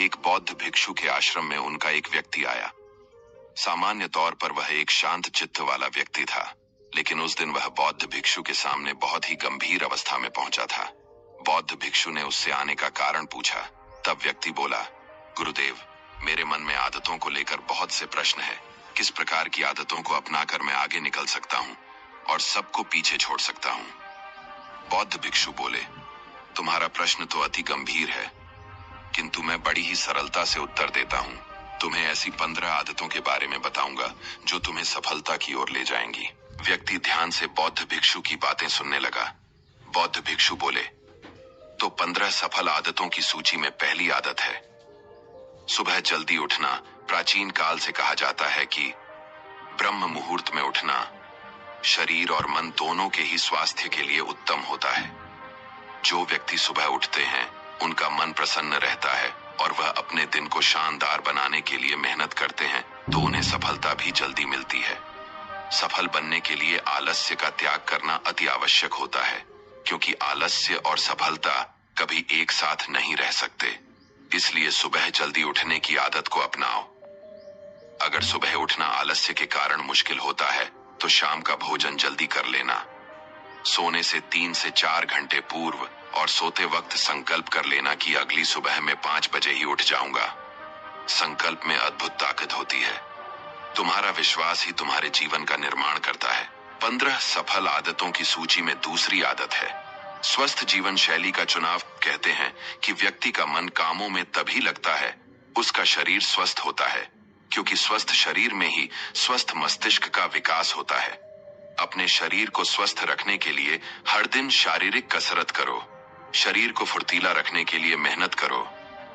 एक बौद्ध भिक्षु के आश्रम में उनका एक व्यक्ति आया। सामान्य तौर पर वह एक शांत चित्त वाला व्यक्ति था, लेकिन उस दिन वह बौद्ध भिक्षु के सामने बहुत ही गंभीर अवस्था में पहुंचा था। बौद्ध भिक्षु ने उससे आने का कारण पूछा। तब व्यक्ति बोला, गुरुदेव, मेरे मन में आदतों को लेकर बहुत से प्रश्न है। किस प्रकार की आदतों को अपनाकर मैं आगे निकल सकता हूँ और सबको पीछे छोड़ सकता हूँ? बौद्ध भिक्षु बोले, तुम्हारा प्रश्न तो अति गंभीर है, किंतु मैं बड़ी ही सरलता से उत्तर देता हूँ। तुम्हें ऐसी 15 आदतों के बारे में बताऊंगा जो तुम्हें सफलता की ओर ले जाएंगी। व्यक्ति ध्यान से बौद्ध भिक्षु की बातें सुनने लगा। बौद्ध भिक्षु बोले, तो 15 सफल आदतों की सूची में पहली आदत है सुबह जल्दी उठना। प्राचीन काल से कहा जाता है कि ब्रह्म मुहूर्त में उठना शरीर और मन दोनों के ही स्वास्थ्य के लिए उत्तम होता है। जो व्यक्ति सुबह उठते हैं उनका मन प्रसन्न रहता है और वह अपने दिन को शानदार बनाने के लिए मेहनत करते हैं, तो उन्हें सफलता भी जल्दी मिलती है। सफल बनने के लिए आलस्य का त्याग करना अति आवश्यक होता है, क्योंकि आलस्य और सफलता कभी एक साथ नहीं रह सकते। इसलिए सुबह जल्दी उठने की आदत को अपनाओ। अगर सुबह उठना आलस्य के कारण मुश्किल होता है तो शाम का भोजन जल्दी कर लेना। सोने से 3 से 4 घंटे पूर्व और सोते वक्त संकल्प कर लेना कि अगली सुबह मैं 5 बजे ही उठ जाऊंगा। संकल्प में अद्भुत ताकत होती है। तुम्हारा विश्वास ही तुम्हारे जीवन का निर्माण करता है। 15 सफल आदतों की सूची में दूसरी आदत है स्वस्थ जीवन शैली का चुनाव। कहते हैं कि व्यक्ति का मन कामों में तभी लगता है उसका शरीर स्वस्थ होता है, क्योंकि स्वस्थ शरीर में ही स्वस्थ मस्तिष्क का विकास होता है। अपने शरीर को स्वस्थ रखने के लिए हर दिन शारीरिक कसरत करो। शरीर को फुर्तीला रखने के लिए मेहनत करो।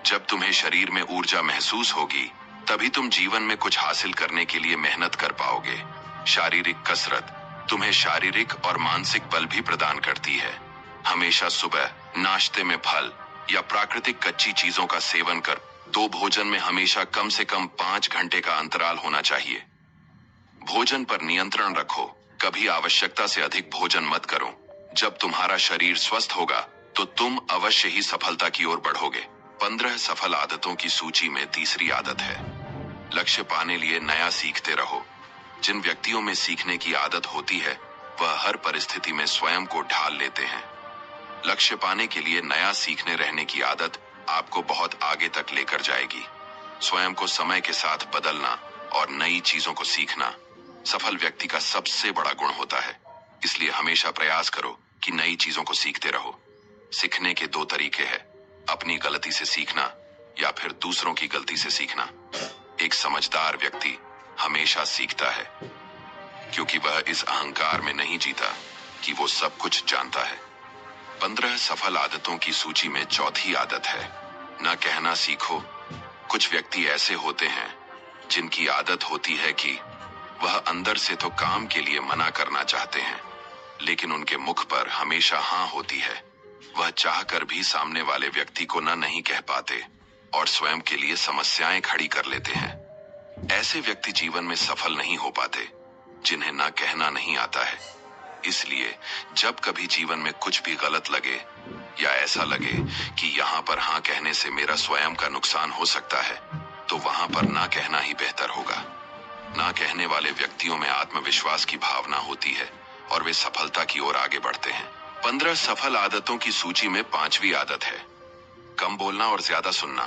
जब तुम्हें शरीर में ऊर्जा महसूस होगी तभी तुम जीवन में कुछ हासिल करने के लिए मेहनत कर पाओगे। शारीरिक कसरत तुम्हें शारीरिक और मानसिक बल भी प्रदान करती है। हमेशा सुबह नाश्ते में फल या प्राकृतिक कच्ची चीजों का सेवन कर। 2 भोजन में हमेशा कम से कम 5 घंटे का अंतराल होना चाहिए। भोजन पर नियंत्रण रखो। कभी आवश्यकता से अधिक भोजन मत करो। जब तुम्हारा शरीर स्वस्थ होगा तो तुम अवश्य ही सफलता की ओर बढ़ोगे। 15 सफल आदतों की सूची में तीसरी आदत है लक्ष्य पाने लिए नया सीखते रहो। जिन व्यक्तियों में सीखने की आदत होती है वह हर परिस्थिति में स्वयं को ढाल लेते हैं। लक्ष्य पाने के लिए नया सीखने रहने की आदत आपको बहुत आगे तक लेकर जाएगी। स्वयं को समय के साथ बदलना और नई चीजों को सीखना सफल व्यक्ति का सबसे बड़ा गुण होता है। इसलिए हमेशा प्रयास करो कि नई चीजों को सीखते रहो। सीखने के 2 तरीके हैं, अपनी गलती से सीखना या फिर दूसरों की गलती से सीखना। एक समझदार व्यक्ति हमेशा सीखता है, क्योंकि वह इस अहंकार में नहीं जीता कि वो सब कुछ जानता है। 15 सफल आदतों की सूची में चौथी आदत है ना कहना सीखो। कुछ व्यक्ति ऐसे होते हैं जिनकी आदत होती है कि वह अंदर से तो काम के लिए मना करना चाहते हैं, लेकिन उनके मुख पर हमेशा हाँ होती है। वह चाहकर भी सामने वाले व्यक्ति को ना नहीं कह पाते और स्वयं के लिए समस्याएं खड़ी कर लेते हैं। ऐसे व्यक्ति जीवन में सफल नहीं हो पाते, जिन्हें ना कहना नहीं आता है। इसलिए जब कभी जीवन में कुछ भी गलत लगे या ऐसा लगे कि यहाँ पर हाँ कहने से मेरा स्वयं का नुकसान हो सकता है, तो वहां पर ना कहना ही बेहतर होगा। ना कहने वाले व्यक्तियों में आत्मविश्वास की भावना होती है और वे सफलता की ओर आगे बढ़ते हैं। 15 सफल आदतों की सूची में 5वीं आदत है कम बोलना और ज्यादा सुनना।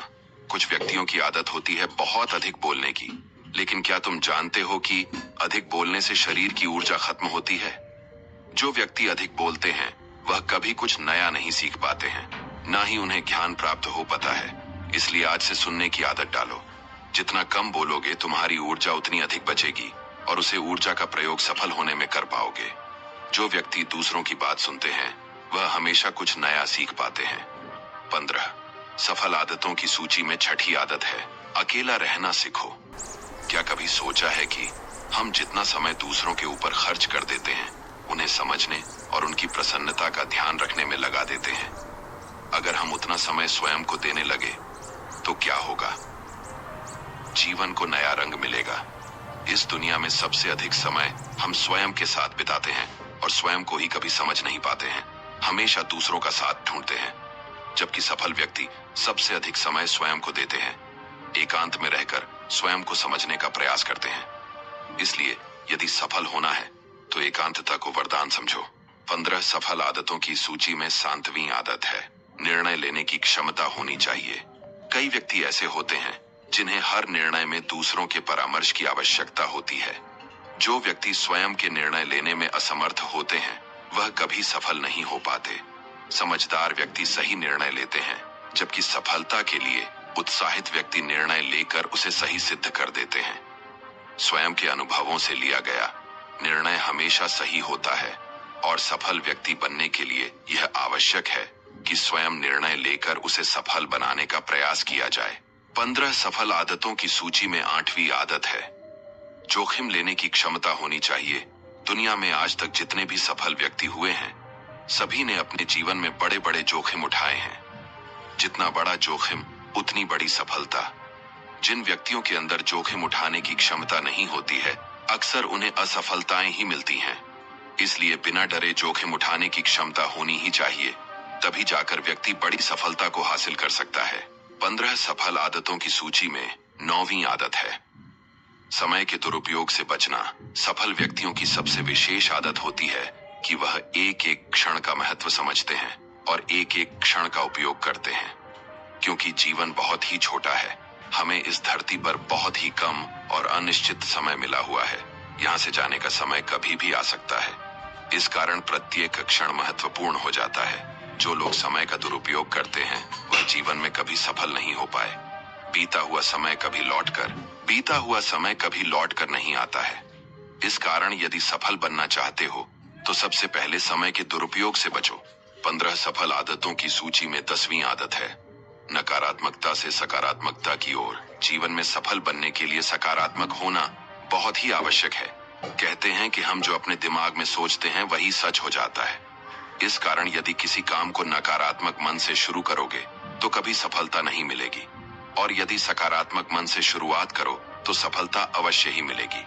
कुछ व्यक्तियों की आदत होती है बहुत अधिक बोलने की, लेकिन क्या तुम जानते हो कि अधिक बोलने से शरीर की ऊर्जा खत्म होती है? जो व्यक्ति अधिक बोलते हैं वह कभी कुछ नया नहीं सीख पाते हैं, ना ही उन्हें ज्ञान प्राप्त हो पाता है। इसलिए आज से सुनने की आदत डालो। जितना कम बोलोगे तुम्हारी ऊर्जा उतनी अधिक बचेगी और उसे ऊर्जा का प्रयोग सफल होने में कर पाओगे। जो व्यक्ति दूसरों की बात सुनते हैं वह हमेशा कुछ नया सीख पाते हैं। 15 सफल आदतों की सूची में छठी आदत है अकेला रहना सीखो। क्या कभी सोचा है कि हम जितना समय दूसरों के ऊपर खर्च कर देते हैं उन्हें समझने और उनकी प्रसन्नता का ध्यान रखने में लगा देते हैं? अगर हम उतना समय स्वयं को देने लगे तो क्या होगा? जीवन को नया रंग मिलेगा। इस दुनिया में सबसे अधिक समय हम स्वयं के साथ बिताते हैं और स्वयं को ही कभी समझ नहीं पाते हैं। हमेशा दूसरों का साथ ढूंढते हैं। जबकि सफल व्यक्ति सबसे अधिक समय स्वयं को देते हैं, एकांत में रहकर स्वयं को समझने का प्रयास करते हैं। इसलिए यदि सफल होना है तो एकांतता को वरदान समझो। 15 सफल आदतों की सूची में 7वीं आदत है, निर्णय लेने की क्षमता होनी चाहिए। कई व्यक्ति ऐसे होते हैं जिन्हें हर निर्णय में दूसरों के परामर्श की आवश्यकता होती है। जो व्यक्ति स्वयं के निर्णय लेने में असमर्थ होते हैं वह कभी सफल नहीं हो पाते। समझदार व्यक्ति सही निर्णय लेते हैं, जबकि सफलता के लिए उत्साहित व्यक्ति निर्णय लेकर उसे सही सिद्ध कर देते हैं। स्वयं के अनुभवों से लिया गया निर्णय हमेशा सही होता है और सफल व्यक्ति बनने के लिए यह आवश्यक है कि स्वयं निर्णय लेकर उसे सफल बनाने का प्रयास किया जाए। 15 सफल आदतों की सूची में 8वीं आदत है, जोखिम लेने की क्षमता होनी चाहिए। दुनिया में आज तक जितने भी सफल व्यक्ति हुए हैं, सभी ने अपने जीवन में बड़े बड़े जोखिम उठाए हैं। जितना बड़ा जोखिम उतनी बड़ी सफलता। जिन व्यक्तियों के अंदर जोखिम उठाने की क्षमता नहीं होती है, अक्सर उन्हें असफलताएं ही मिलती हैं। इसलिए बिना डरे जोखिम उठाने की क्षमता होनी ही चाहिए, तभी जाकर व्यक्ति बड़ी सफलता को हासिल कर सकता है। 15 सफल आदतों की सूची में 9वीं आदत है, समय के दुरुपयोग से बचना। सफल व्यक्तियों की सबसे विशेष आदत होती है कि वह एक एक क्षण का महत्व समझते हैं और एक एक क्षण का उपयोग करते हैं। क्योंकि जीवन बहुत ही छोटा है, हमें इस धरती पर बहुत ही कम और अनिश्चित समय मिला हुआ है। यहाँ से जाने का समय कभी भी आ सकता है। इस कारण प्रत्येक क्षण महत्वपूर्ण हो जाता है। जो लोग समय का दुरुपयोग करते हैं वह जीवन में कभी सफल नहीं हो पाए। बीता हुआ समय कभी लौट कर नहीं आता है। इस कारण यदि सफल बनना चाहते हो तो सबसे पहले समय के दुरुपयोग से बचो। 15 सफल आदतों की सूची में 10वीं आदत है, नकारात्मकता से सकारात्मकता की ओर। जीवन में सफल बनने के लिए सकारात्मक होना बहुत ही आवश्यक है। कहते हैं कि हम जो अपने दिमाग में सोचते हैं वही सच हो जाता है। इस कारण यदि किसी काम को नकारात्मक मन से शुरू करोगे तो कभी सफलता नहीं मिलेगी, और यदि सकारात्मक मन से शुरुआत करो तो सफलता अवश्य ही मिलेगी।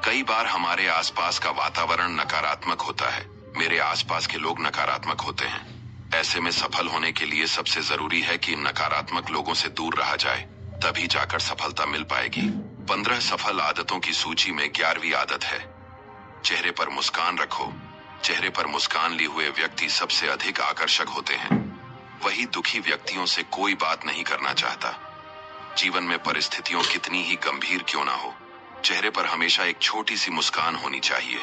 कई बार हमारे आसपास का वातावरण नकारात्मक होता है, मेरे आसपास के लोग नकारात्मक होते हैं। ऐसे में सफल होने के लिए सबसे जरूरी है कि नकारात्मक लोगों से दूर रहा जाए, तभी जाकर सफलता मिल पाएगी। 15 सफल आदतों की सूची में 11वीं आदत है, चेहरे पर मुस्कान रखो। चेहरे पर मुस्कान लिए हुए व्यक्ति सबसे अधिक आकर्षक होते हैं। वही दुखी व्यक्तियों से कोई बात नहीं करना चाहता। जीवन में परिस्थितियां कितनी ही गंभीर क्यों ना हो, चेहरे पर हमेशा एक छोटी सी मुस्कान होनी चाहिए।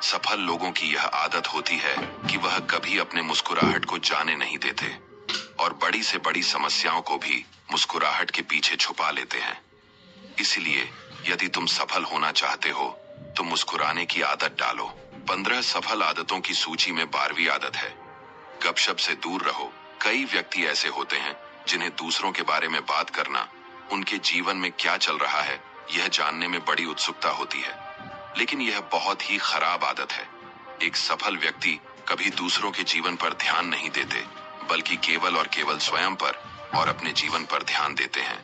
सफल लोगों की यह आदत होती है कि वह कभी अपने मुस्कुराहट को जाने नहीं देते और बड़ी से बड़ी समस्याओं को भी मुस्कुराहट के पीछे छुपा लेते हैं। इसलिए यदि तुम सफल होना चाहते हो तो मुस्कुराने की आदत डालो। 15 सफल आदतों की सूची में 12वीं आदत है, गपशप से दूर रहो। कई व्यक्ति ऐसे होते हैं जिन्हें दूसरों के बारे में बात करना, उनके जीवन में क्या चल रहा है यह जानने में बड़ी उत्सुकता होती है, लेकिन यह बहुत ही खराब आदत है। एक सफल व्यक्ति कभी दूसरों के जीवन पर ध्यान नहीं देते, बल्कि केवल और केवल स्वयं पर और अपने जीवन पर ध्यान देते हैं।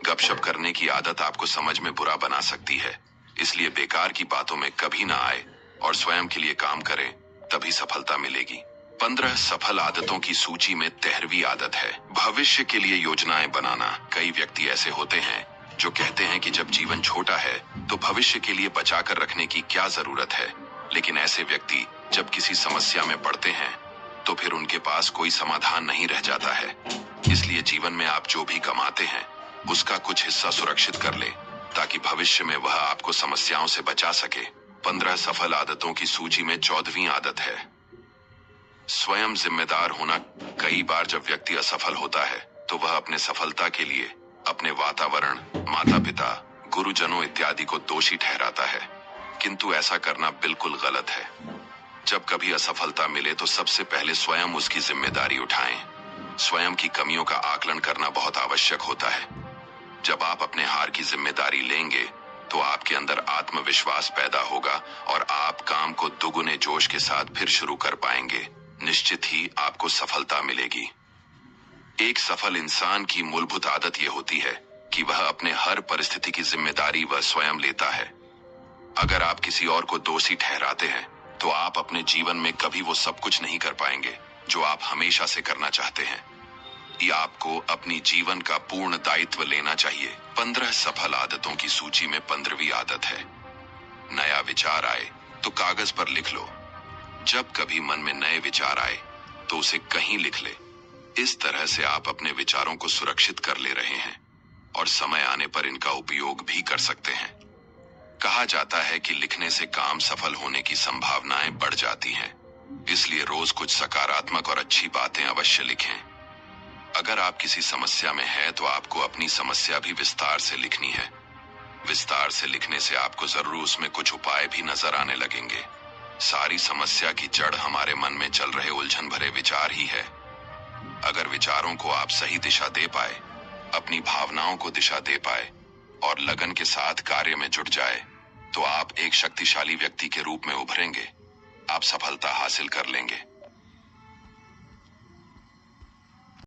गपशप करने की आदत आपको समझ में बुरा बना सकती है, इसलिए बेकार की बातों में कभी ना आए और स्वयं के लिए काम करें, तभी सफलता मिलेगी। 15 सफल आदतों की सूची में 13वीं आदत है, भविष्य के लिए योजनाएं बनाना। कई व्यक्ति ऐसे होते हैं जो कहते हैं कि जब जीवन छोटा है तो भविष्य के लिए बचाकर रखने की क्या जरूरत है, लेकिन ऐसे व्यक्ति जब किसी समस्या में पड़ते हैं तो फिर उनके पास कोई समाधान नहीं रह जाता है। इसलिए जीवन में आप जो भी कमाते हैं उसका कुछ हिस्सा सुरक्षित कर ले, ताकि भविष्य में वह आपको समस्याओं से बचा सके। 15 सफल आदतों की सूची में 14वीं आदत है, स्वयं जिम्मेदार होना। कई बार जब व्यक्ति असफल होता है तो वह अपने सफलता के लिए अपने वातावरण, माता पिता, गुरुजनों इत्यादि को दोषी ठहराता है, किंतु ऐसा करना बिल्कुल गलत है। जब कभी असफलता मिले तो सबसे पहले स्वयं उसकी जिम्मेदारी उठाएं। स्वयं की कमियों का आकलन करना बहुत आवश्यक होता है। जब आप अपने हार की जिम्मेदारी लेंगे तो आपके अंदर आत्मविश्वास पैदा होगा और आप काम को दुगुने जोश के साथ फिर शुरू कर पाएंगे। निश्चित ही आपको सफलता मिलेगी। एक सफल इंसान की मूलभूत आदत यह होती है कि वह अपने हर परिस्थिति की जिम्मेदारी वह स्वयं लेता है। अगर आप किसी और को दोषी ठहराते हैं तो आप अपने जीवन में कभी वो सब कुछ नहीं कर पाएंगे जो आप हमेशा से करना चाहते हैं। या आपको अपनी जीवन का पूर्ण दायित्व लेना चाहिए? 15 सफल आदतों की सूची में 15वीं आदत है, नया विचार आए तो कागज पर लिख लो। जब कभी मन में नए विचार आए तो उसे कहीं लिख ले। इस तरह से आप अपने विचारों को सुरक्षित कर ले रहे हैं और समय आने पर इनका उपयोग भी कर सकते हैं। कहा जाता है कि लिखने से काम सफल होने की संभावनाएं बढ़ जाती हैं, इसलिए रोज कुछ सकारात्मक और अच्छी बातें अवश्य लिखें। अगर आप किसी समस्या में हैं तो आपको अपनी समस्या भी विस्तार से लिखनी है। विस्तार से लिखने से आपको जरूर उसमें कुछ उपाय भी नजर आने लगेंगे। सारी समस्या की जड़ हमारे मन में चल रहे उलझन भरे विचार ही है। अगर विचारों को आप सही दिशा दे पाए, अपनी भावनाओं को दिशा दे पाए और लगन के साथ कार्य में जुट जाए, तो आप एक शक्तिशाली व्यक्ति के रूप में उभरेंगे। आप सफलता हासिल कर लेंगे।